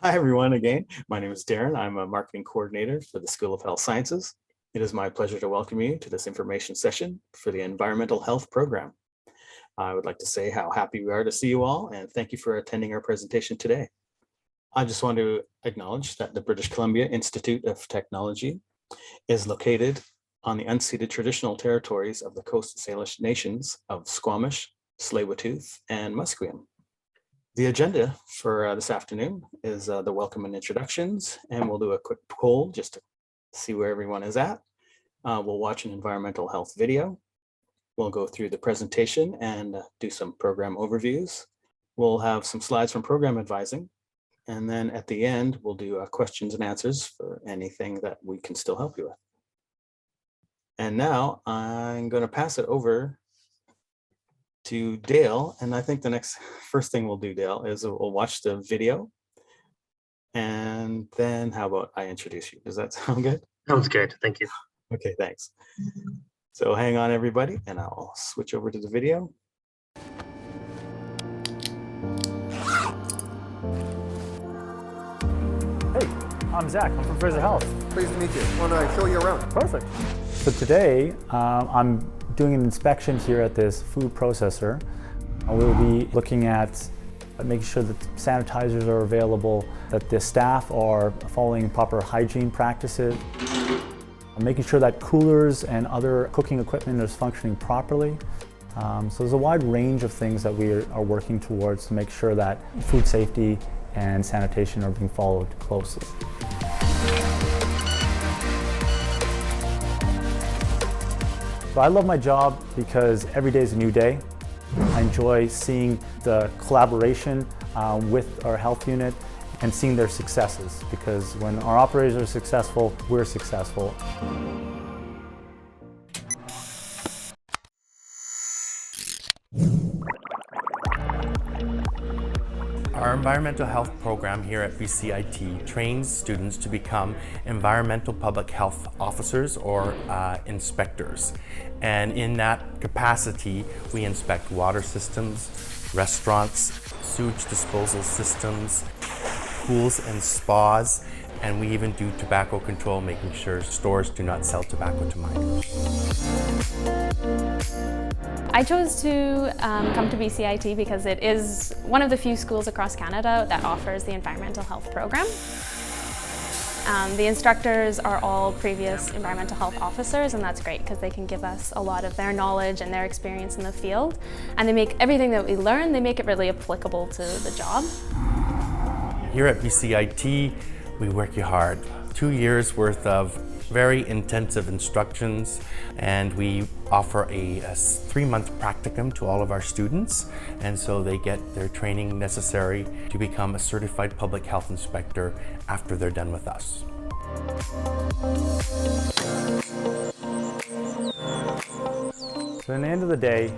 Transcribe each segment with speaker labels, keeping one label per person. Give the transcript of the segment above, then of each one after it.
Speaker 1: Hi, everyone. Again, my name is Darren. I'm a marketing coordinator for the School of Health Sciences. It is my pleasure to welcome you to this information session for the Environmental Health Program. I would like to say how happy we are to see you all and thank you for attending our presentation today. I just want to acknowledge that the British Columbia Institute of Technology is located on the unceded traditional territories of the Coast Salish nations of Squamish, Tsleil-Waututh, and Musqueam. The agenda for this afternoon is the welcome and introductions, and we'll do a quick poll just to see where everyone is at. We'll watch an environmental health video. We'll go through the presentation and do some program overviews. We'll have some slides from program advising. And then at the end, we'll do questions and answers for anything that we can still help you with. And now I'm going to pass it over to Dale. And I think the first thing we'll do, Dale, is we'll watch the video. And then how about I introduce you? Does that sound good?
Speaker 2: Sounds good. Thank you.
Speaker 1: Okay, thanks. So hang on, everybody, and I'll switch over to the video.
Speaker 3: Hey, I'm Zach. I'm from Fraser Health.
Speaker 4: Pleased to meet you. Want to show you around?
Speaker 3: Perfect. So today, I'm doing an inspection here at this food processor. We'll be looking at making sure that sanitizers are available, that the staff are following proper hygiene practices, making sure that coolers and other cooking equipment is functioning properly. So there's a wide range of things that we are working towards to make sure that food safety and sanitation are being followed closely. So I love my job because every day is a new day. I enjoy seeing the collaboration with our health unit and seeing their successes, because when our operators are successful, we're successful.
Speaker 5: Our environmental health program here at BCIT trains students to become environmental public health officers or inspectors. And in that capacity, we inspect water systems, restaurants, sewage disposal systems, pools and spas, and we even do tobacco control, making sure stores do not sell tobacco to minors.
Speaker 6: I chose to come to BCIT because it is one of the few schools across Canada that offers the environmental health program. The instructors are all previous environmental health officers, and that's great because they can give us a lot of their knowledge and their experience in the field, and they make everything that we learn, they make it really applicable to the job.
Speaker 5: Here at BCIT, we work you hard. 2 years worth of very intensive instructions, and we offer a 3-month practicum to all of our students, and so they get their training necessary to become a certified public health inspector after they're done with us.
Speaker 3: So in the end of the day,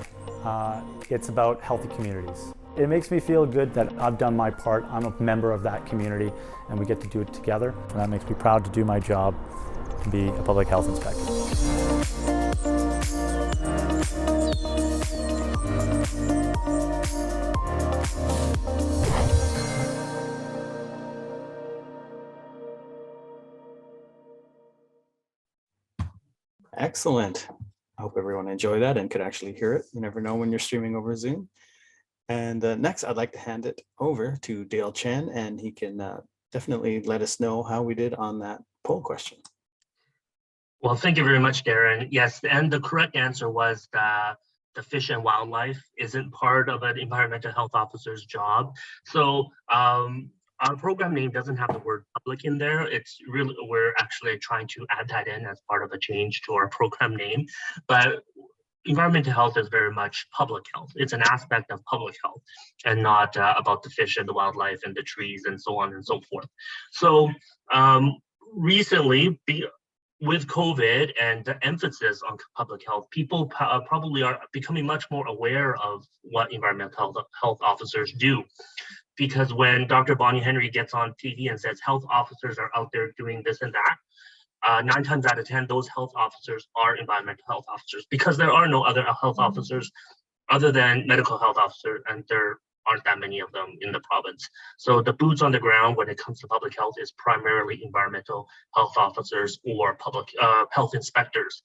Speaker 3: it's about healthy communities. It makes me feel good that I've done my part. I'm a member of that community, and we get to do it together, and that makes me proud to do my job and be a public health inspector.
Speaker 1: Excellent. I hope everyone enjoyed that and could actually hear it. You never know when you're streaming over Zoom. And next, I'd like to hand it over to Dale Chen, and he can definitely let us know how we did on that poll question.
Speaker 2: Well, thank you very much, Darren. Yes, and the correct answer was the fish and wildlife isn't part of an environmental health officer's job. So our program name doesn't have the word public in there. It's really, we're actually trying to add that in as part of a change to our program name. But environmental health is very much public health. It's an aspect of public health and not about the fish and the wildlife and the trees and so on and so forth. So recently, with COVID and the emphasis on public health, people probably are becoming much more aware of what environmental health officers do. Because when Dr. Bonnie Henry gets on TV and says health officers are out there doing this and that, 9 times out of 10, those health officers are environmental health officers, because there are no other health officers other than medical health officers, and there aren't that many of them in the province. So the boots on the ground when it comes to public health is primarily environmental health officers or public health inspectors,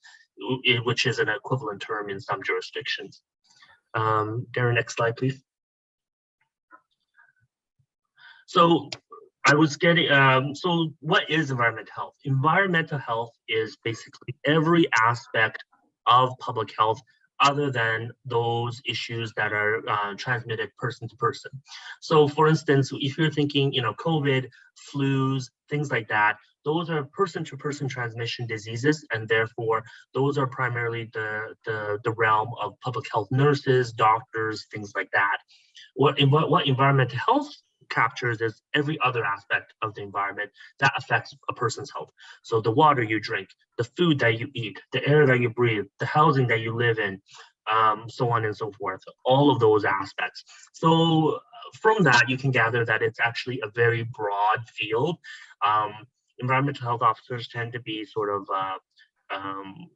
Speaker 2: which is an equivalent term in some jurisdictions. Darren, next slide, please. So I was getting, so what is environmental health? Environmental health is basically every aspect of public health other than those issues that are transmitted person to person. So for instance, if you're thinking, COVID, flus, things like that, those are person to person transmission diseases, and therefore those are primarily the realm of public health nurses, doctors, things like that. What environmental health captures is every other aspect of the environment that affects a person's health. So the water you drink, the food that you eat, the air that you breathe, the housing that you live in, so on and so forth, all of those aspects. So from that, you can gather that it's actually a very broad field. Environmental health officers tend to be sort of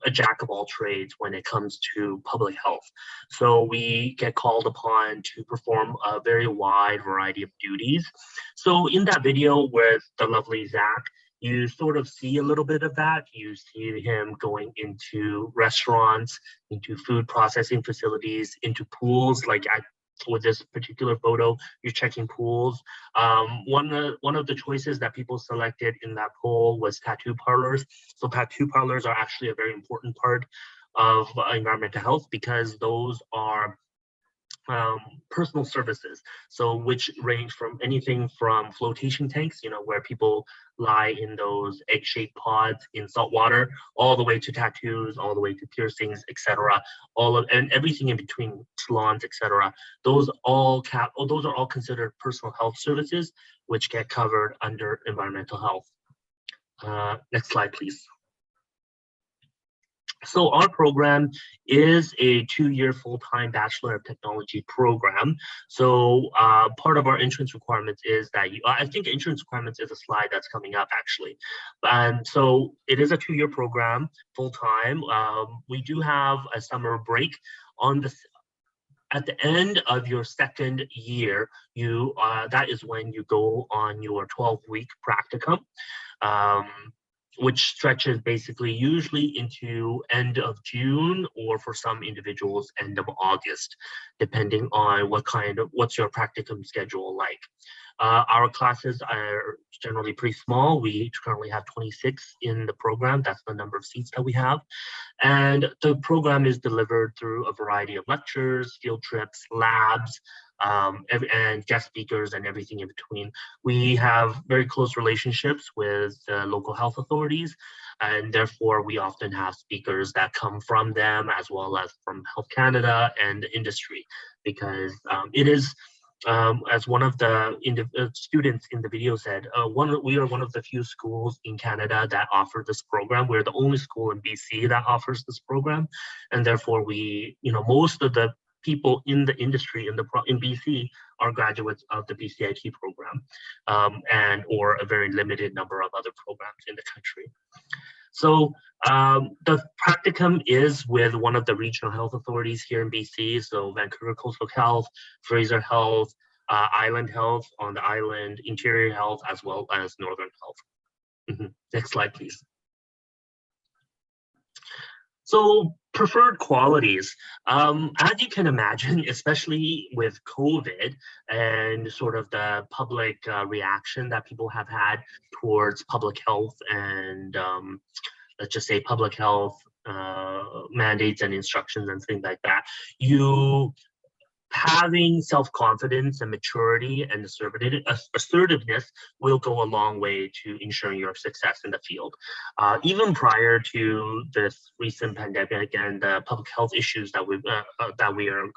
Speaker 2: a jack of all trades when it comes to public health. So we get called upon to perform a very wide variety of duties. So in that video with the lovely Zach, you sort of see a little bit of that. You see him going into restaurants, into food processing facilities, into pools, like with this particular photo, you're checking pools. One of the choices that people selected in that poll was tattoo parlors. So tattoo parlors are actually a very important part of environmental health because those are personal services, so which range from anything from flotation tanks, where people lie in those egg-shaped pods in salt water, all the way to tattoos, all the way to piercings, etc. And everything in between, salons, etc. Those are all considered personal health services, which get covered under environmental health. Next slide, please. So our program is a 2-year full-time Bachelor of Technology program. So part of our entrance requirements is that I think entrance requirements is a slide that's coming up actually. And so it is a 2-year program, full-time. We do have a summer break at the end of your second year. That is when you go on your 12-week practicum. Which stretches basically usually into end of June, or for some individuals, end of August, depending on what's your practicum schedule like. Our classes are generally pretty small. We currently have 26 in the program. That's the number of seats that we have. And the program is delivered through a variety of lectures, field trips, labs, and guest speakers and everything in between. We have very close relationships with local health authorities, and therefore we often have speakers that come from them as well as from Health Canada and industry, because it is, as one of the students in the video said, we are one of the few schools in Canada that offer this program. We're the only school in BC that offers this program, and therefore most of the people in the industry in BC are graduates of the BCIT program, or a very limited number of other programs in the country. So the practicum is with one of the regional health authorities here in BC, so Vancouver Coastal Health, Fraser Health, Island Health on the island, Interior Health, as well as Northern Health. Next slide, please. So preferred qualities, as you can imagine, especially with COVID and sort of the public reaction that people have had towards public health and let's just say public health mandates and instructions and things like that, having self-confidence and maturity and assertiveness will go a long way to ensuring your success in the field. Even prior to this recent pandemic and the public health issues that we are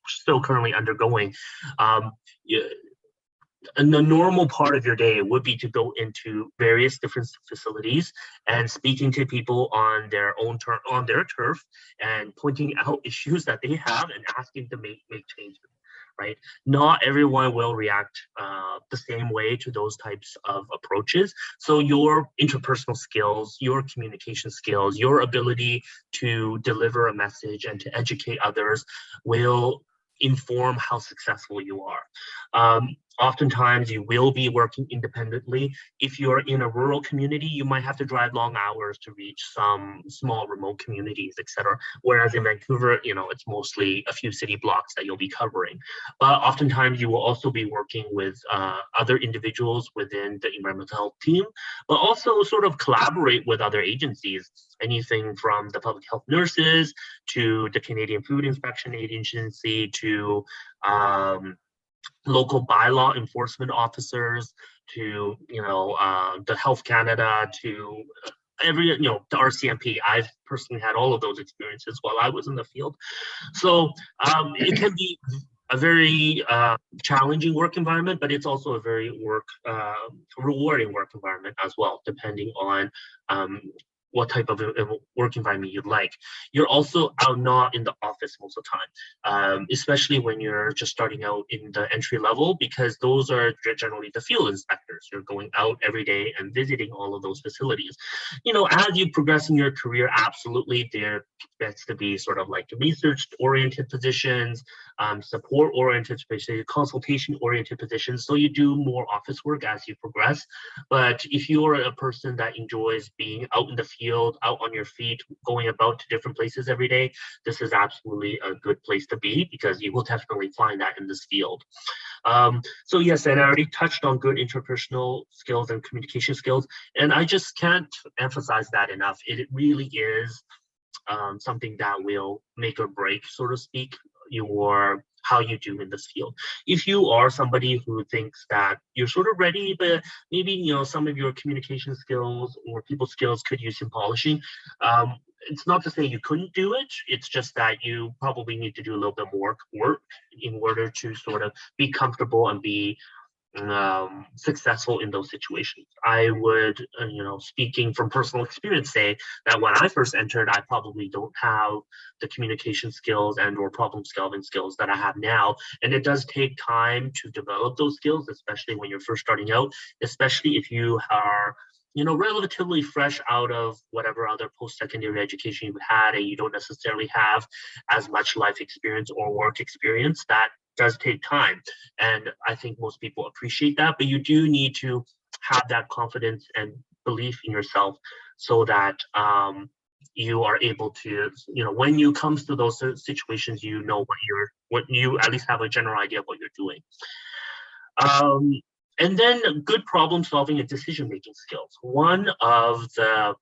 Speaker 2: still currently undergoing, and the normal part of your day would be to go into various different facilities and speaking to people on their own on their turf and pointing out issues that they have and asking to make changes, right? Not everyone will react the same way to those types of approaches. So your interpersonal skills, your communication skills, your ability to deliver a message and to educate others will inform how successful you are. Oftentimes you will be working independently. If you're in a rural community, you might have to drive long hours to reach some small remote communities, etc. Whereas in Vancouver, it's mostly a few city blocks that you'll be covering. But oftentimes you will also be working with other individuals within the environmental health team, but also sort of collaborate with other agencies, anything from the public health nurses to the Canadian Food Inspection Agency to local bylaw enforcement officers to the Health Canada to the RCMP. I've personally had all of those experiences while I was in the field. So it can be a very challenging work environment, but it's also a very rewarding work environment as well, depending on what type of work environment you'd like. You're also not in the office most of the time, especially when you're just starting out in the entry level, because those are generally the field inspectors. You're going out every day and visiting all of those facilities. As you progress in your career, absolutely, there gets to be sort of like research-oriented positions, support-oriented, especially consultation-oriented positions. So you do more office work as you progress. But if you're a person that enjoys being out in the field, out on your feet, going about to different places every day, this is absolutely a good place to be, because you will definitely find that in this field. So yes, and I already touched on good interpersonal skills and communication skills, and I just can't emphasize that enough. It really is something that will make or break, so to speak, how you do in this field. If you are somebody who thinks that you're sort of ready, but maybe some of your communication skills or people skills could use some polishing, it's not to say you couldn't do it. It's just that you probably need to do a little bit more work in order to sort of be comfortable and be successful in those situations. I would, speaking from personal experience, say that when I first entered, I probably don't have the communication skills and or problem solving skills that I have now. And it does take time to develop those skills, especially when you're first starting out, especially if you are relatively fresh out of whatever other post-secondary education you've had, and you don't necessarily have as much life experience or work experience. That does take time, and I think most people appreciate that, but you do need to have that confidence and belief in yourself so that you are able to, when you comes to those situations, what you at least have a general idea of what you're doing. And then good problem solving and decision making skills. One of the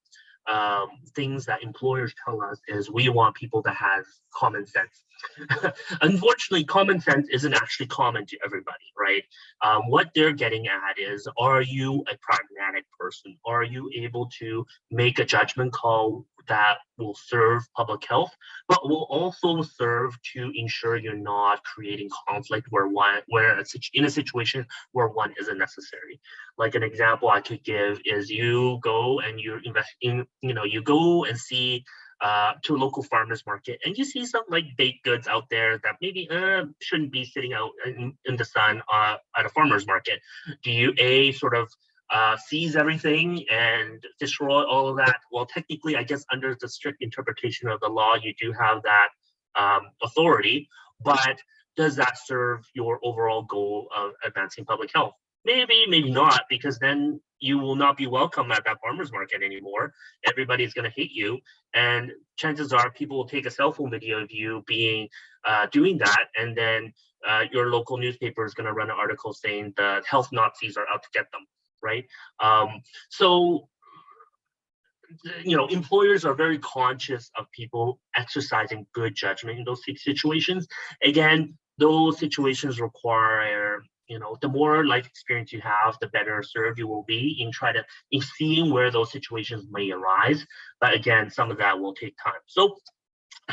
Speaker 2: things that employers tell us is we want people to have common sense. Unfortunately, common sense isn't actually common to everybody, right? What they're getting at is, are you a pragmatic person? Are you able to make a judgment call that will serve public health, but will also serve to ensure you're not creating conflict in a situation where one isn't necessary? Like an example I could give is you go and you're investing, you go and see to a local farmer's market, and you see some like baked goods out there that maybe shouldn't be sitting out in the sun at a farmer's market. Do you sort of seize everything and destroy all of that? Well, technically, I guess under the strict interpretation of the law, you do have that authority, but does that serve your overall goal of advancing public health? Maybe, maybe not, because then you will not be welcome at that farmer's market anymore. Everybody's going to hate you, and chances are people will take a cell phone video of you doing that, and then your local newspaper is going to run an article saying the health Nazis are out to get them, right? So employers are very conscious of people exercising good judgment in those situations. Again, those situations require, the more life experience you have, the better served you will be in seeing where those situations may arise. But again, some of that will take time. So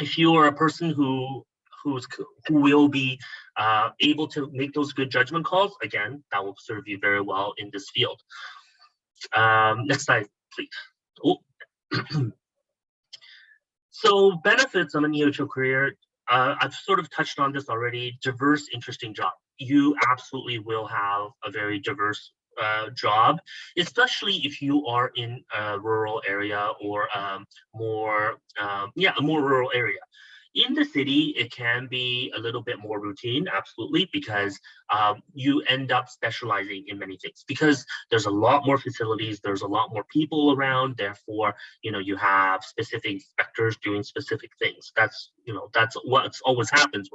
Speaker 2: if you are a person who will be able to make those good judgment calls, again, that will serve you very well in this field. Next slide, please. Oh. So benefits of an EHO career, I've sort of touched on this already. Diverse, interesting job. You absolutely will have a very diverse job, especially if you are in a rural area or a more rural area. In the city, it can be a little bit more routine, absolutely, because you end up specializing in many things because there's a lot more facilities, there's a lot more people around, therefore, you have specific inspectors doing specific things. That's what always happens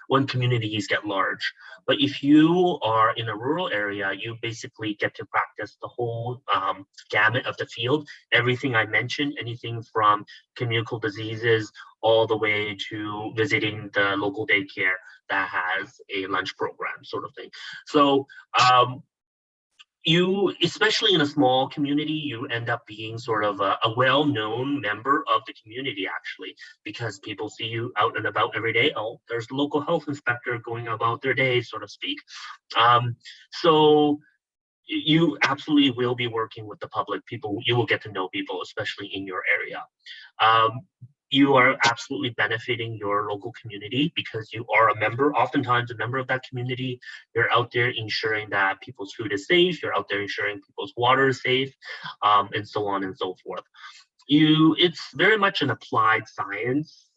Speaker 2: when communities get large. But if you are in a rural area, you basically get to practice the whole gamut of the field, everything I mentioned, anything from communicable diseases all the way to visiting the local daycare that has a lunch program sort of thing. So you, especially in a small community, you end up being sort of a well-known member of the community, actually, because people see you out and about every day. Oh, there's the local health inspector going about their day, so to speak. So you absolutely will be working with the public. You will get to know people, especially in your area. You are absolutely benefiting your local community because you are oftentimes a member of that community. You're out there ensuring that people's food is safe. You're out there ensuring people's water is safe, and so on and so forth. It's very much an applied science.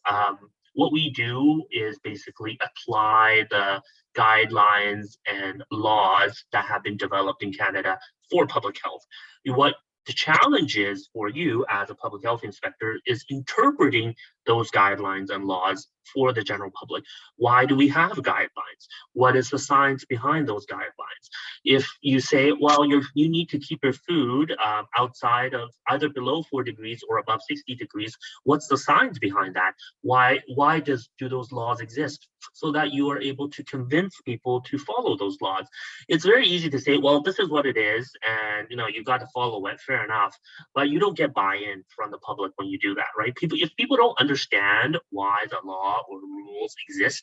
Speaker 2: What we do is basically apply the guidelines and laws that have been developed in Canada for public health. What the challenge is for you as a public health inspector is interpreting those guidelines and laws for the general public. Why do we have guidelines? What is the science behind those guidelines? If you say, well, you need to keep your food outside of either below 4 degrees or above 60 degrees, what's the science behind that? Why do those laws exist? So that you are able to convince people to follow those laws. It's very easy to say, well, this is what it is, and you got to follow it, fair enough. But you don't get buy-in from the public when you do that, right? If people don't understand why the law or rules exist,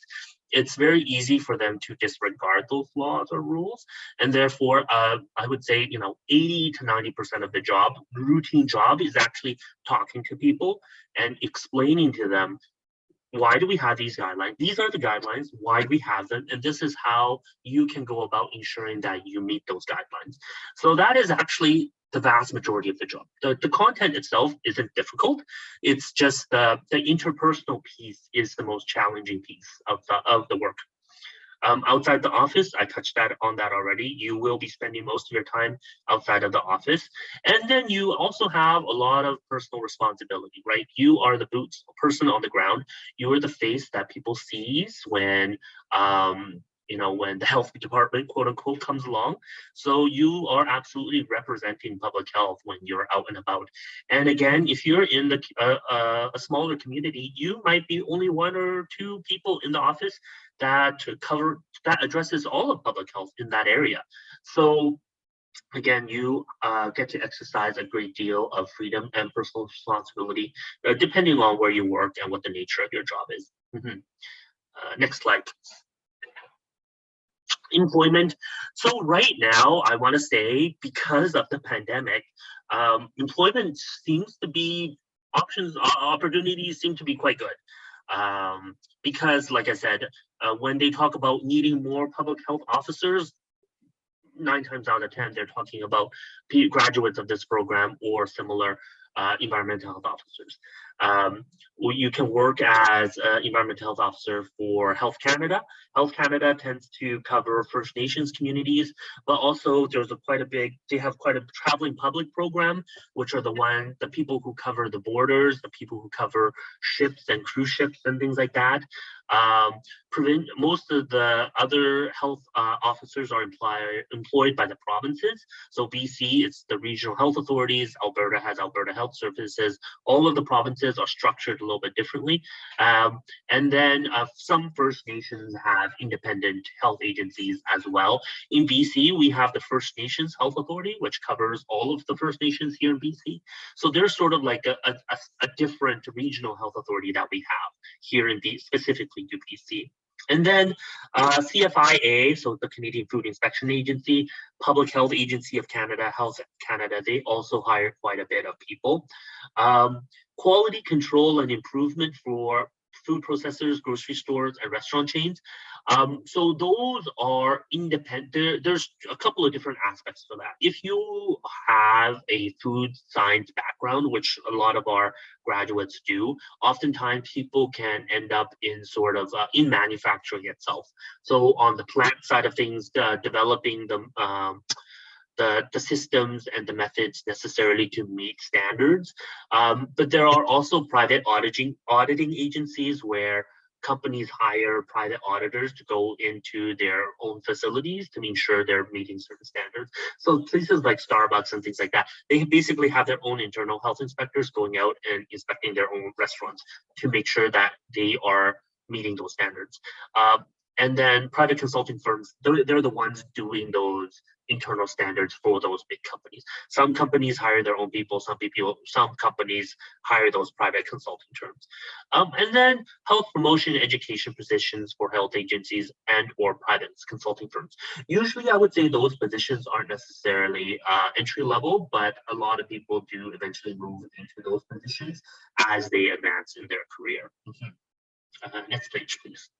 Speaker 2: it's very easy for them to disregard those laws or rules. And therefore, I would say, 80 to 90% of the routine job is actually talking to people and explaining to them, why do we have these guidelines? These are the guidelines. Why do we have them? And this is how you can go about ensuring that you meet those guidelines. So that is actually the vast majority of the job. The content itself isn't difficult. It's just the interpersonal piece is the most challenging piece of the work. Outside the office, I touched on that already. You will be spending most of your time outside of the office. And then you also have a lot of personal responsibility, right? You are the boots person on the ground. You are the face that people sees when when the health department, quote unquote, comes along. So you are absolutely representing public health when you're out and about. And again, if you're in a smaller community, you might be only 1 or 2 people in the office that addresses all of public health in that area. So again, you get to exercise a great deal of freedom and personal responsibility, depending on where you work and what the nature of your job is. Next slide. Employment. So right now, I want to say, because of the pandemic, employment seems to be opportunities seem to be quite good. Because, like I said, when they talk about needing more public health officers, 9 times out of 10, they're talking about graduates of this program or similar environmental health officers. You can work as an environmental health officer for Health Canada. Health Canada tends to cover First Nations communities, but also they have quite a traveling public program, which are the people who cover the borders, the people who cover ships and cruise ships and things like that. Most of the other health officers are employed by the provinces. So BC, it's the regional health authorities. Alberta has Alberta Health Services. All of the provinces are structured a little bit differently. And then some First Nations have independent health agencies as well. In BC, we have the First Nations Health Authority, which covers all of the First Nations here in BC. So there's sort of like a different regional health authority that we have here in specifically to BC. And then CFIA, so the Canadian Food Inspection Agency, Public Health Agency of Canada, Health Canada, they also hire quite a bit of people. Quality control and improvement for food processors, grocery stores, and restaurant chains. So those are independent. There's a couple of different aspects for that. If you have a food science background, which a lot of our graduates do, oftentimes people can end up in sort of in manufacturing itself. So on the plant side of things, developing the systems and the methods necessarily to meet standards. But there are also private auditing agencies where companies hire private auditors to go into their own facilities to make sure they're meeting certain standards. So places like Starbucks and things like that, they basically have their own internal health inspectors going out and inspecting their own restaurants to make sure that they are meeting those standards. And then private consulting firms, they're the ones doing those internal standards for those big companies. Some companies hire their own people, some companies hire those private consulting firms. And then health promotion and education positions for health agencies and or private consulting firms. Usually I would say those positions aren't necessarily entry level, but a lot of people do eventually move into those positions as they advance in their career. Next page, please.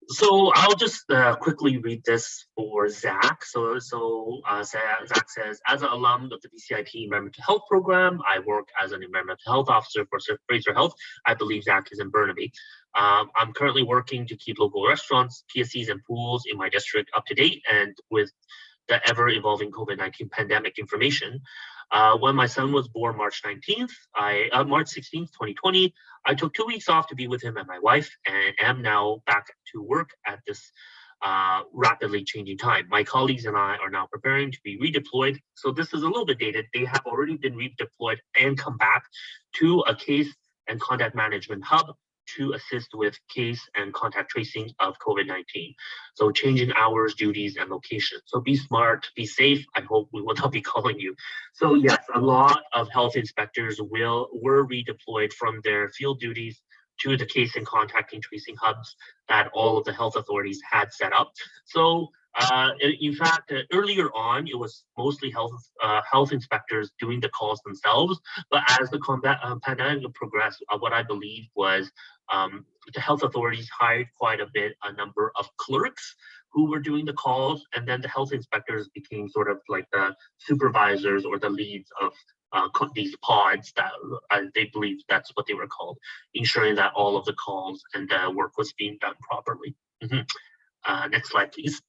Speaker 2: So I'll just quickly read this for Zach. So Zach says, as an alum of the BCIT Environmental Health Program, I work as an environmental health officer for Fraser Health. I believe Zach is in Burnaby. I'm currently working to keep local restaurants, PSCs, and pools in my district up to date and with the ever-evolving COVID-19 pandemic information. When my son was born March 16th, 2020, I took 2 weeks off to be with him and my wife, and am now back to work at this rapidly changing time. My colleagues and I are now preparing to be redeployed. So this is a little bit dated. They have already been redeployed and come back to a case and contact management hub to assist with case and contact tracing of COVID-19. So changing hours, duties, and location. So be smart, be safe. I hope we will not be calling you. So yes, a lot of health inspectors were redeployed from their field duties to the case and contacting tracing hubs that all of the health authorities had set up. So in fact, earlier on, it was mostly health inspectors doing the calls themselves. But as the pandemic progressed, what I believe was the health authorities hired quite a number of clerks who were doing the calls, and then the health inspectors became sort of like the supervisors or the leads of these pods that they believe that's what they were called, ensuring that all of the calls and the work was being done properly. Next slide, please.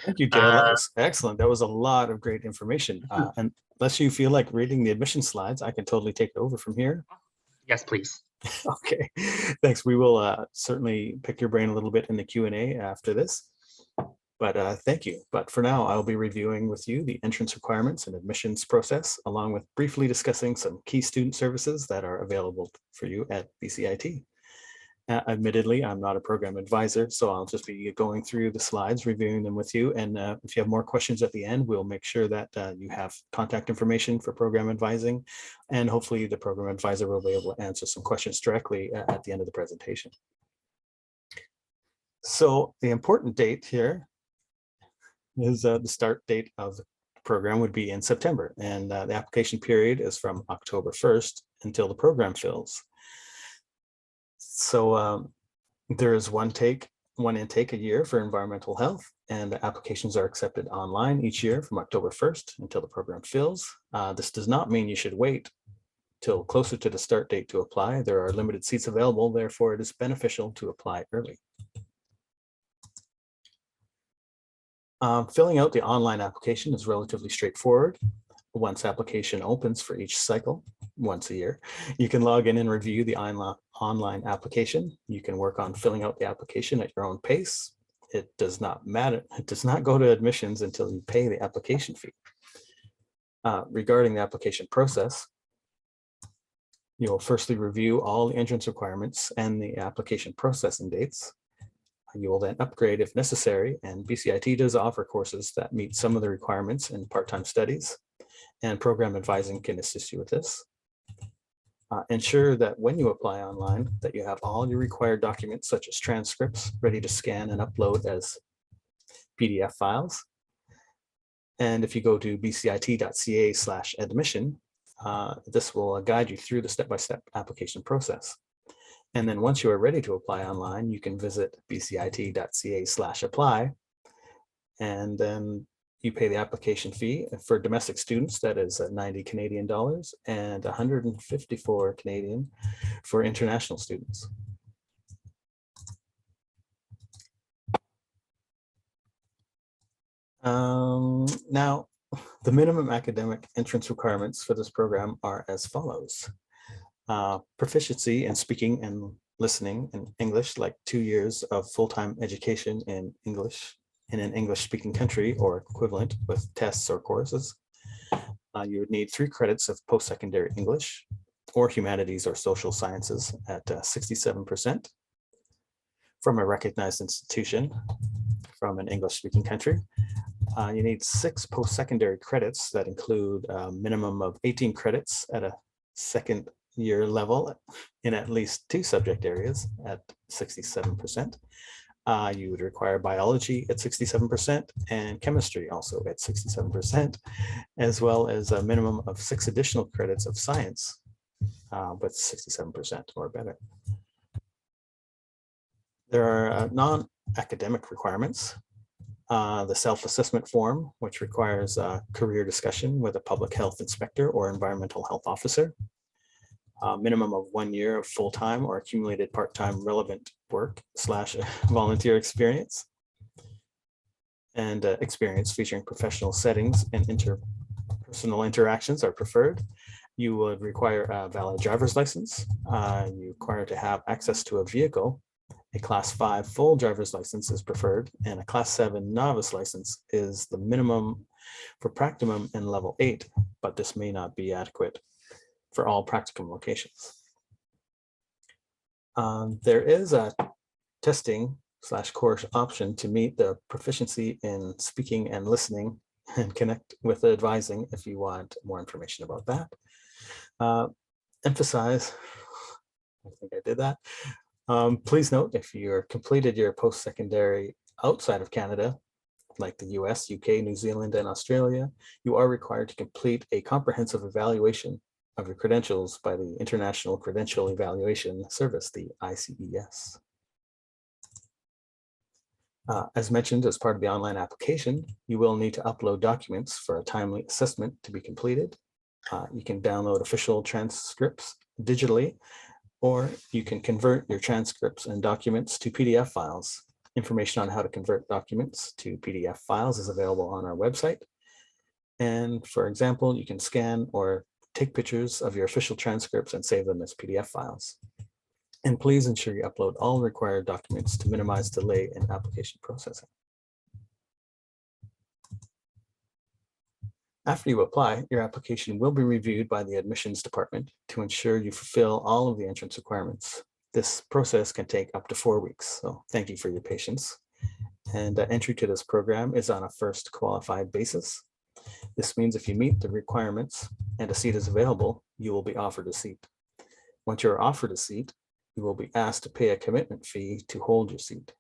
Speaker 1: Thank you, Dale. That was excellent. That was a lot of great information. And unless you feel like reading the admission slides, I can totally take it over from here.
Speaker 2: Yes, please.
Speaker 1: Okay, thanks. We will certainly pick your brain a little bit in the Q&A after this. But thank you. But for now, I'll be reviewing with you the entrance requirements and admissions process, along with briefly discussing some key student services that are available for you at BCIT. Admittedly, I'm not a program advisor, so I'll just be going through the slides, reviewing them with you. And if you have more questions at the end, we'll make sure that you have contact information for program advising. And hopefully the program advisor will be able to answer some questions directly at the end of the presentation. So the important date here is the start date of the program would be in September. And the application period is from October 1st until the program fills. So there is one intake a year for environmental health, and the applications are accepted online each year from October 1st until the program fills. This does not mean you should wait till closer to the start date to apply. There are limited seats available, therefore it is beneficial to apply early. Filling out the online application is relatively straightforward. Once application opens for each cycle, once a year, you can log in and review the online application. You can work on filling out the application at your own pace. It does not matter. It does not go to admissions until you pay the application fee. Regarding the application process, you will firstly review all the entrance requirements and the application processing dates. You will then upgrade if necessary, and BCIT does offer courses that meet some of the requirements in part-time studies, and program advising can assist you with this. Ensure that when you apply online that you have all your required documents such as transcripts ready to scan and upload as PDF files. And if you go to bcit.ca/admission, This will guide you through the step-by-step application process. And then once you are ready to apply online, you can visit bcit.ca/apply, and then you pay the application fee. For domestic students, that is 90 Canadian dollars and 154 Canadian for international students. Now, the minimum academic entrance requirements for this program are as follows. Proficiency in speaking and listening in English, like 2 years of full-time education in English in an English-speaking country or equivalent with tests or courses. You would need 3 credits of post-secondary English or humanities or social sciences at 67% from a recognized institution from an English-speaking country. You need 6 post-secondary credits that include a minimum of 18 credits at a second year level in at least 2 subject areas at 67%. You would require biology at 67% and chemistry also at 67%, as well as a minimum of 6 additional credits of science with 67% or better. There are non-academic requirements. The self-assessment form, which requires a career discussion with a public health inspector or environmental health officer. Minimum of 1 year of full-time or accumulated part-time relevant work / volunteer experience. And experience featuring professional settings and interpersonal interactions are preferred. You would require a valid driver's license. You require to have access to a vehicle. A Class 5 full driver's license is preferred, and a Class 7 novice license is the minimum for practicum in level 8, but this may not be adequate for all practicum locations. There is a testing / course option to meet the proficiency in speaking and listening and connect with the advising if you want more information about that. Emphasize, I think I did that. Please note, if you're completed your post-secondary outside of Canada, like the US, UK, New Zealand, and Australia, you are required to complete a comprehensive evaluation of your credentials by the International Credential Evaluation Service, the ICES. As mentioned, as part of the online application, you will need to upload documents for a timely assessment to be completed. You can download official transcripts digitally, or you can convert your transcripts and documents to PDF files. Information on how to convert documents to PDF files is available on our website. And for example, you can scan or take pictures of your official transcripts and save them as PDF files. And please ensure you upload all required documents to minimize delay in application processing. After you apply, your application will be reviewed by the admissions department to ensure you fulfill all of the entrance requirements. This process can take up to 4 weeks, so thank you for your patience. And entry to this program is on a first qualified basis. This means if you meet the requirements and a seat is available, you will be offered a seat. Once you're offered a seat, you will be asked to pay a commitment fee to hold your seat.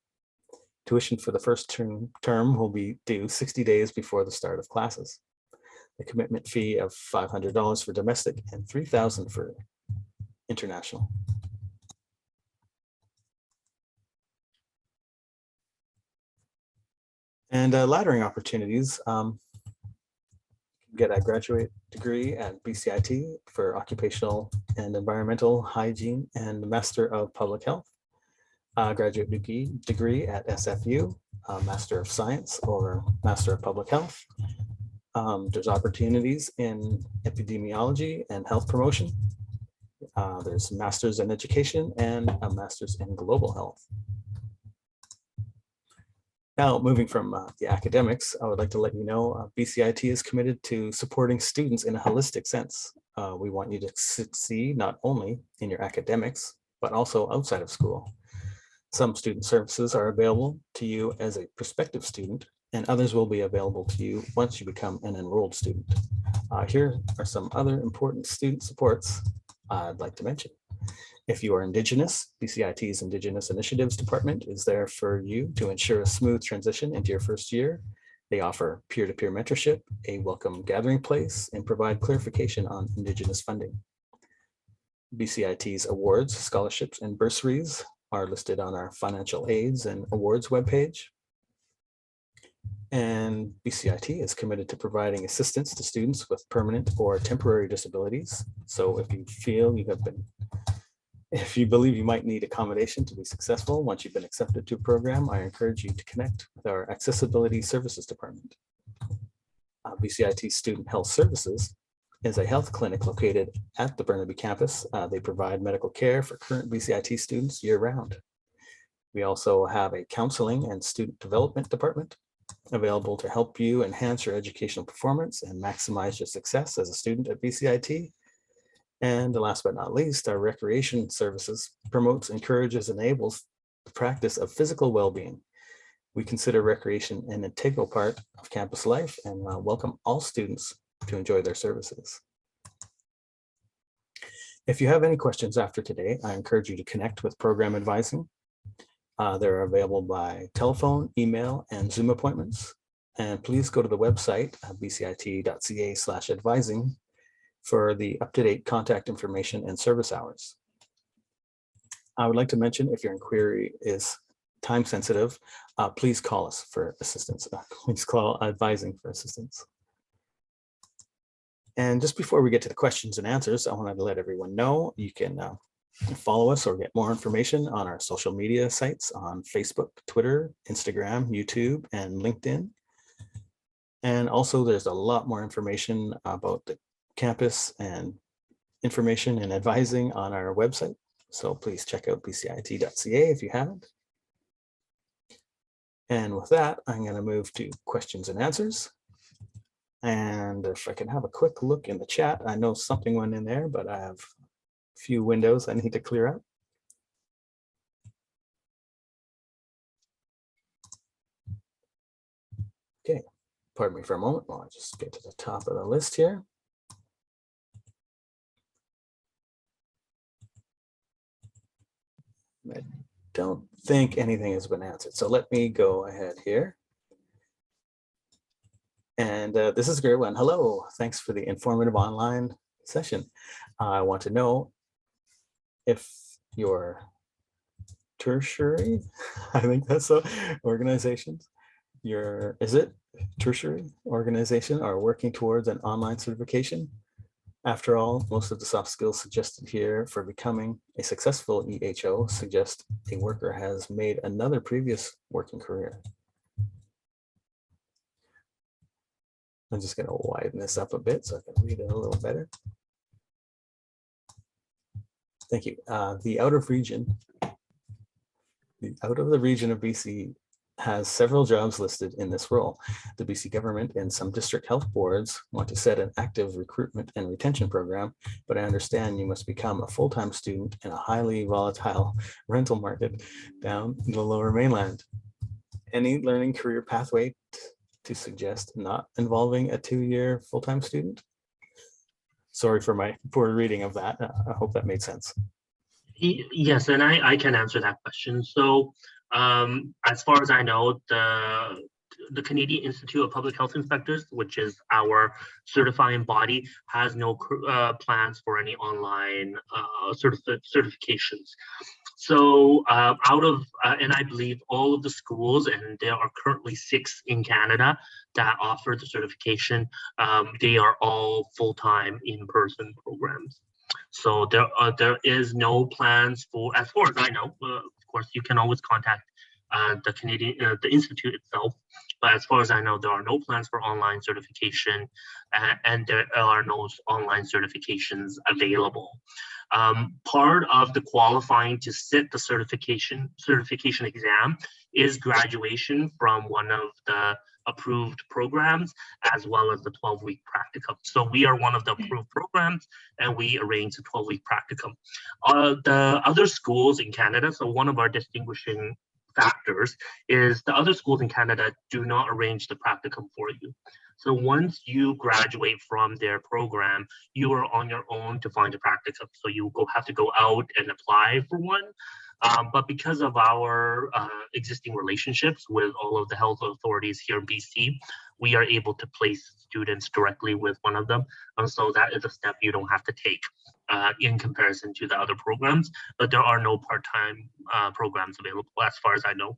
Speaker 1: Tuition for the first term will be due 60 days before the start of classes. The commitment fee of $500 for domestic and $3,000 for international. And laddering opportunities. Get a graduate degree at BCIT for occupational and environmental hygiene and Master of Public Health. Graduate degree at SFU, Master of Science or Master of Public Health. There's opportunities in epidemiology and health promotion. There's Masters in Education and a Master's in Global Health. Now, moving from the academics, I would like to let you know BCIT is committed to supporting students in a holistic sense. We want you to succeed not only in your academics, but also outside of school. Some student services are available to you as a prospective student, and others will be available to you once you become an enrolled student. Here are some other important student supports I'd like to mention. If you are Indigenous, BCIT's Indigenous Initiatives Department is there for you to ensure a smooth transition into your first year. They offer peer-to-peer mentorship, a welcome gathering place, and provide clarification on Indigenous funding. BCIT's awards, scholarships, and bursaries are listed on our financial aids and awards webpage. And BCIT is committed to providing assistance to students with permanent or temporary disabilities. So if you feel you have been, if you believe you might need accommodation to be successful once you've been accepted to a program, I encourage you to connect with our Accessibility Services Department. BCIT Student Health Services is a health clinic located at the Burnaby campus. They provide medical care for current BCIT students year-round. We also have a counseling and student development department available to help you enhance your educational performance and maximize your success as a student at BCIT. And last but not least, our recreation services promotes, encourages, enables the practice of physical well-being. We consider recreation an integral part of campus life and welcome all students to enjoy their services. If you have any questions after today, I encourage you to connect with program advising. They're available by telephone, email, and Zoom appointments. And please go to the website, bcit.ca/advising, for the up-to-date contact information and service hours. I would like to mention, if your inquiry is time sensitive, please call us for assistance. Please call advising for assistance. And just before we get to the questions and answers, I wanted to let everyone know you can follow us or get more information on our social media sites on Facebook, Twitter, Instagram, YouTube, and LinkedIn. And also there's a lot more information about the campus and information and advising on our website. So please check out bcit.ca if you haven't. And with that, I'm going to move to questions and answers. And if I can have a quick look in the chat, I know something went in there, but I have few windows I need to clear out. Okay, pardon me for a moment while I just get to the top of the list here. I don't think anything has been answered, so let me go ahead here. And this is a great one. Hello, thanks for the informative online session. I want to know if your tertiary, I think that's so, organizations, is it tertiary organization are working towards an online certification? After all, most of the soft skills suggested here for becoming a successful EHO suggest a worker has made another previous working career. I'm just going to widen this up a bit so I can read it a little better. Thank you. The out of the region of BC has several jobs listed in this role. The BC government and some district health boards want to set an active recruitment and retention program, but I understand you must become a full-time student in a highly volatile rental market down in the Lower Mainland. Any learning career pathway to suggest not involving a 2-year full-time student? Sorry for my poor reading of that. I hope that made sense.
Speaker 2: Yes, and I can answer that question. So as far as I know, the Canadian Institute of Public Health Inspectors, which is our certifying body, has no plans for any online certifications. So and I believe all of the schools, and there are currently 6 in Canada that offer the certification, they are all full-time in-person programs. So there is no plans for, as far as I know, of course, you can always contact the Institute itself. But as far as I know, there are no plans for online certification, and there are no online certifications available. Part of the qualifying to sit the certification exam is graduation from one of the approved programs, as well as the 12-week practicum. So we are one of the approved programs, and we arrange a 12-week practicum. The other schools in Canada, so one of our distinguishing factors is the other schools in Canada do not arrange the practicum for you. So once you graduate from their program, you are on your own to find a practicum. So you have to go out and apply for one. But because of our existing relationships with all of the health authorities here in BC, we are able to place students directly with one of them. And so that is a step you don't have to take in comparison to the other programs, but there are no part-time programs available as far as I know.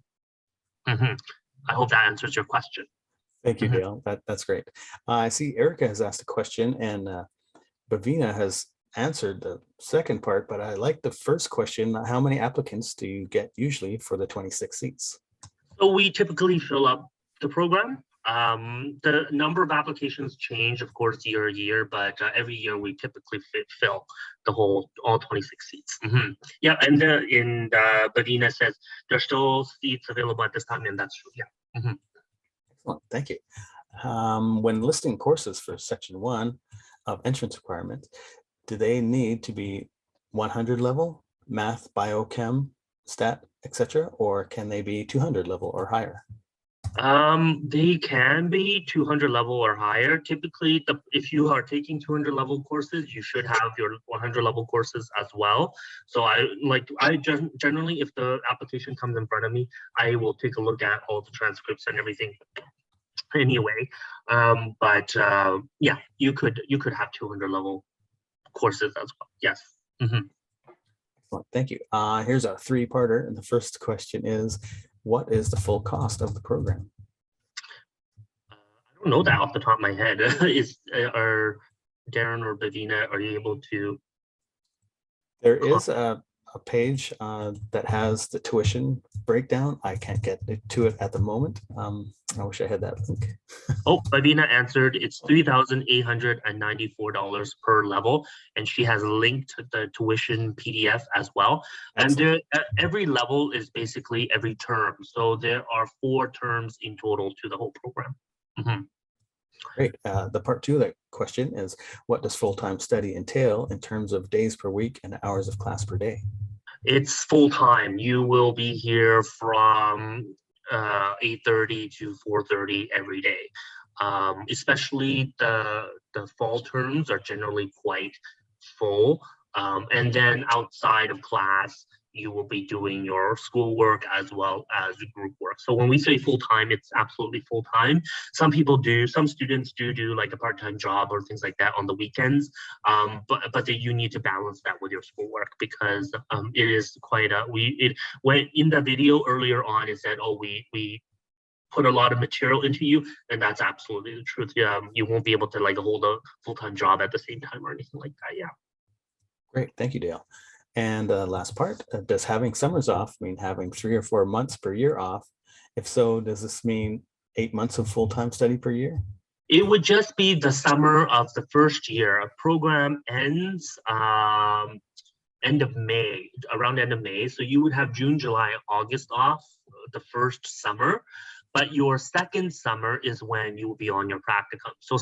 Speaker 2: I hope that answers your question.
Speaker 1: Thank you, Dale. That's great. I see Erica has asked a question, and Bavina has answered the second part, but I like the first question. How many applicants do you get usually for the 26 seats?
Speaker 2: So we typically fill up the program. The number of applications change, of course, year to year, but every year we typically fill the all 26 seats. Yeah, and Bavina says there's still seats available at this time, and that's true. Yeah.
Speaker 1: Excellent, thank you. When listing courses for Section 1 of entrance requirements, do they need to be 100 level, math, biochem, stat, etc., or can they be 200 level or higher?
Speaker 2: They can be 200 level or higher. Typically, if you are taking 200 level courses, you should have your 100 level courses as well. So generally, if the application comes in front of me, I will take a look at all the transcripts and everything anyway. Yeah, you could have 200 level courses as well. Yes.
Speaker 1: Excellent, thank you. Here's a three-parter, and the first question is, what is the full cost of the program?
Speaker 2: I don't know that off the top of my head. Are Darren or Bavina, are you able to?
Speaker 1: There is a page that has the tuition breakdown. I can't get to it at the moment. I wish I had that link.
Speaker 2: Oh, Bavina answered it's $3,894 per level, and she has linked the tuition PDF as well. Excellent. And every level is basically every term. So there are 4 terms in total to the whole program.
Speaker 1: Great. The part 2 of that question is, what does full-time study entail in terms of days per week and hours of class per day?
Speaker 2: It's full-time. You will be here from 8:30 to 4:30 every day. Especially the fall terms are generally quite full. And then outside of class, you will be doing your schoolwork as well as group work. So when we say full-time, it's absolutely full-time. Some students do like a part-time job or things like that on the weekends. But you need to balance that with your schoolwork, because it is quite when in the video earlier on, it said, oh, we put a lot of material into you, and that's absolutely the truth. You won't be able to like hold a full-time job at the same time or anything like that. Yeah.
Speaker 1: Great, thank you, Dale. And last part, does having summers off mean having 3 or 4 months per year off? If so, does this mean 8 months of full-time study per year?
Speaker 2: It would just be the summer of the first year. A program ends end of May, around end of May. So you would have June, July, August off the first summer. But your second summer is when you will be on your practicum. So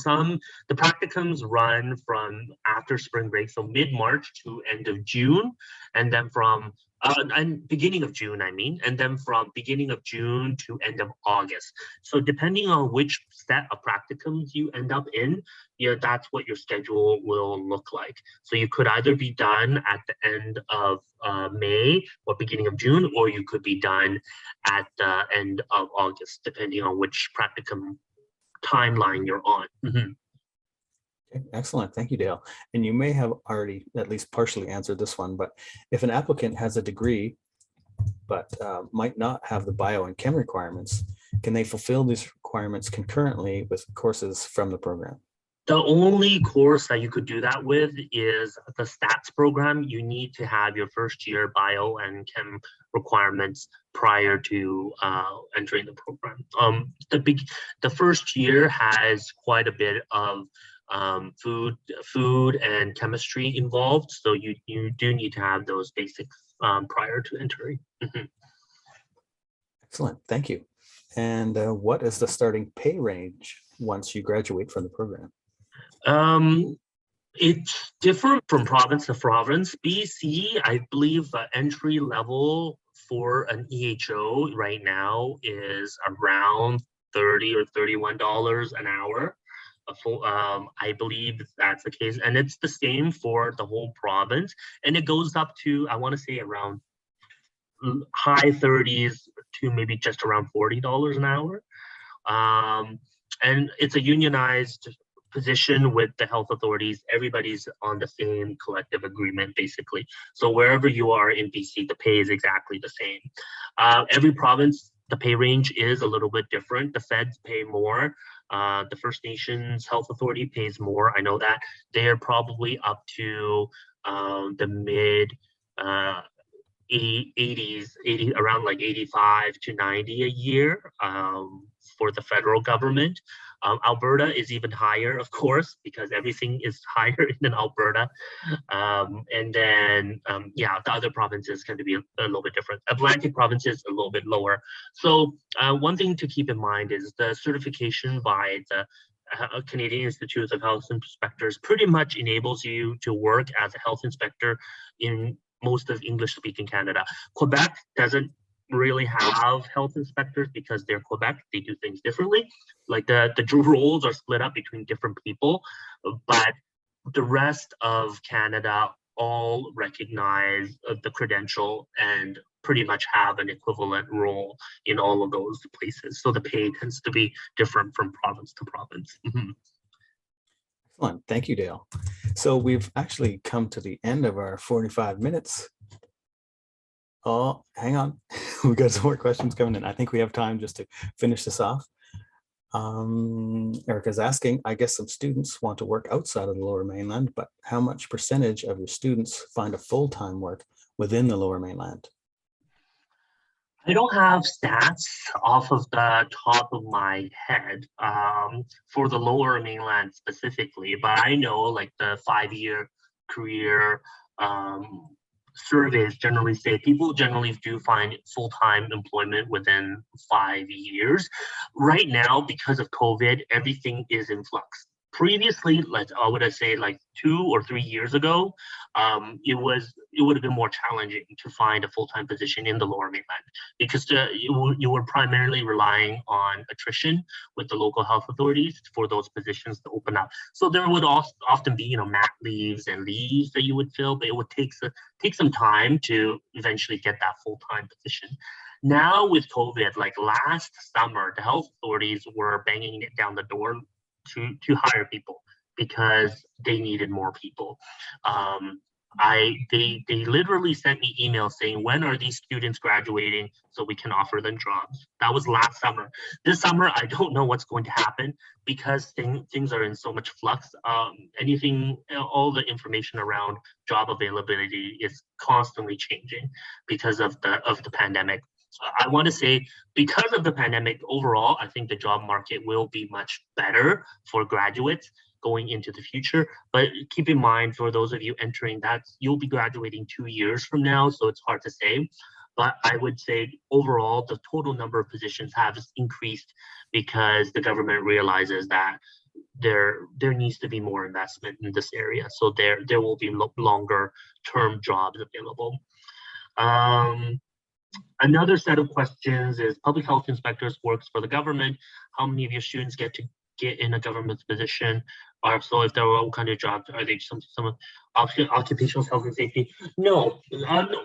Speaker 2: the practicums run from after spring break, so mid-March to end of June, and then from beginning of June, and then from beginning of June to end of August. So depending on which set of practicums you end up in, that's what your schedule will look like. So you could either be done at the end of May or beginning of June, or you could be done at the end of August, depending on which practicum timeline you're on.
Speaker 1: Okay, excellent. Thank you, Dale. And you may have already at least partially answered this one, but if an applicant has a degree but might not have the bio and chem requirements, can they fulfill these requirements concurrently with courses from the program?
Speaker 2: The only course that you could do that with is the stats program. You need to have your first year bio and chem requirements prior to entering the program. The first year has quite a bit of food and chemistry involved, so you do need to have those basics prior to entering.
Speaker 1: Excellent, thank you. And what is the starting pay range once you graduate from the program?
Speaker 2: It's different from province to province. BC, I believe entry level for an EHO right now is around $30 or $31 an hour. I believe that's the case, and it's the same for the whole province, and it goes up to, I want to say, around high 30s to maybe just around $40 an hour. And it's a unionized position with the health authorities. Everybody's on the same collective agreement, basically. So wherever you are in BC, the pay is exactly the same. Every province, the pay range is a little bit different. The feds pay more. The First Nations Health Authority pays more. I know that they're probably up to the mid 80s, around like 85 to 90 a year for the federal government. Alberta is even higher, of course, because everything is higher in Alberta. And then, yeah, the other provinces can be a little bit different. Atlantic provinces a little bit lower. So one thing to keep in mind is the certification by the Canadian Institute of Health Inspectors pretty much enables you to work as a health inspector in most of English-speaking Canada. Quebec doesn't really have health inspectors because they're Quebec. They do things differently. Like the roles are split up between different people, but the rest of Canada all recognize the credential and pretty much have an equivalent role in all of those places. So the pay tends to be different from province to province.
Speaker 1: Excellent. Thank you, Dale. So we've actually come to the end of our 45 minutes. Oh, hang on. We got some more questions coming in. I think we have time just to finish this off. Erica's asking, I guess some students want to work outside of the Lower Mainland, but how much percentage of your students find a full-time work within the Lower Mainland?
Speaker 2: I don't have stats off of the top of my head for the Lower Mainland specifically, but I know like the 5-year career surveys generally say people generally do find full-time employment within 5 years. Right now, because of COVID, everything is in flux. Previously, I would say like 2 or 3 years ago, it would have been more challenging to find a full-time position in the Lower Mainland because you were primarily relying on attrition with the local health authorities for those positions to open up. So there would often be mat leaves and leaves that you would fill, but it would take some time to eventually get that full-time position. Now with COVID, like last summer, the health authorities were banging it down the door to hire people because they needed more people. They literally sent me emails saying, when are these students graduating so we can offer them jobs? That was last summer. This summer, I don't know what's going to happen because things are in so much flux. All the information around job availability is constantly changing because of the pandemic. I want to say because of the pandemic overall, I think the job market will be much better for graduates going into the future. But keep in mind, for those of you entering that, you'll be graduating 2 years from now, so it's hard to say. But I would say overall, the total number of positions have increased because the government realizes that there needs to be more investment in this area. So there will be longer term jobs available. Another set of questions is public health inspectors works for the government. How many of your students get to get in a government position? Or so if there are all kind of jobs, are they some occupational health and safety? No.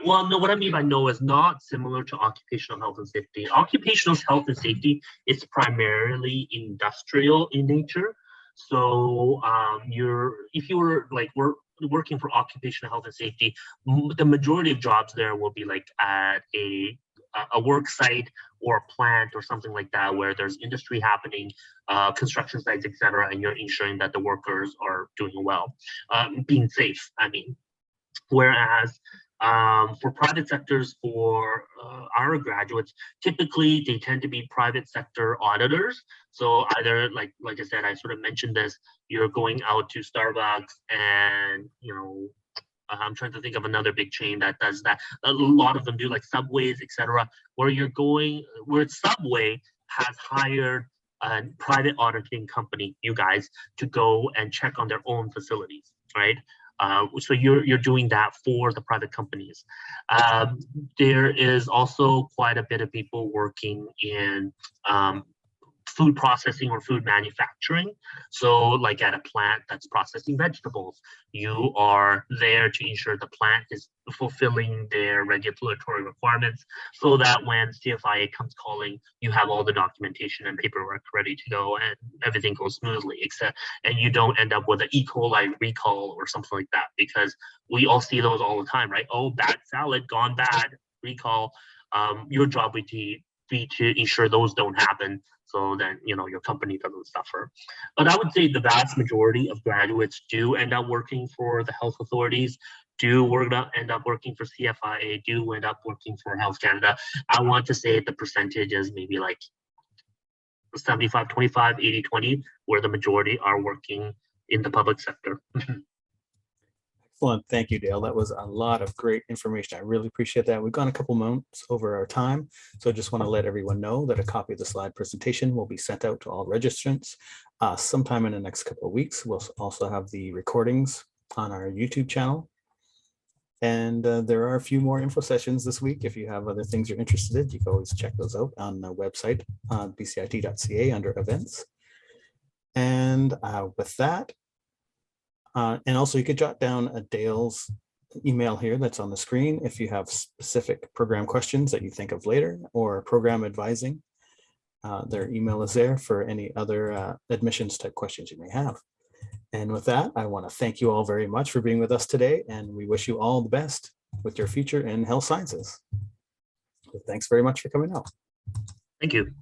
Speaker 2: Well, no, what I mean by no is not similar to occupational health and safety. Occupational health and safety is primarily industrial in nature. So if you were like working for occupational health and safety, the majority of jobs there will be like at a work site or a plant or something like that where there's industry happening, construction sites, etc., and you're ensuring that the workers are doing well, being safe, I mean. Whereas for private sectors, for our graduates, typically they tend to be private sector auditors. So either like I said, I sort of mentioned this, you're going out to Starbucks and I'm trying to think of another big chain that does that. A lot of them do, like Subways, etc., where Subway has hired a private auditing company, you guys, to go and check on their own facilities, right? So you're doing that for the private companies. There is also quite a bit of people working in food processing or food manufacturing. So like at a plant that's processing vegetables, you are there to ensure the plant is fulfilling their regulatory requirements so that when CFIA comes calling, you have all the documentation and paperwork ready to go and everything goes smoothly, and you don't end up with an E. coli recall or something like that, because we all see those all the time, right? Oh, bad salad, gone bad, recall. Your job would be to ensure those don't happen, so then your company doesn't suffer. But I would say the vast majority of graduates do end up working for the health authorities, end up working for CFIA, do end up working for Health Canada. I want to say the percentage is maybe like 75-25, 80-20, where the majority are working in the public sector.
Speaker 1: Excellent. Thank you, Dale. That was a lot of great information. I really appreciate that. We've gone a couple moments over our time, so I just want to let everyone know that a copy of the slide presentation will be sent out to all registrants sometime in the next couple of weeks. We'll also have the recordings on our YouTube channel. And there are a few more info sessions this week. If you have other things you're interested in, you can always check those out on the website, bcit.ca under events. And with that, and also you could jot down Dale's email here that's on the screen if you have specific program questions that you think of later, or program advising. Their email is there for any other admissions type questions you may have. And with that, I want to thank you all very much for being with us today, and we wish you all the best with your future in health sciences. So thanks very much for coming out.
Speaker 2: Thank you.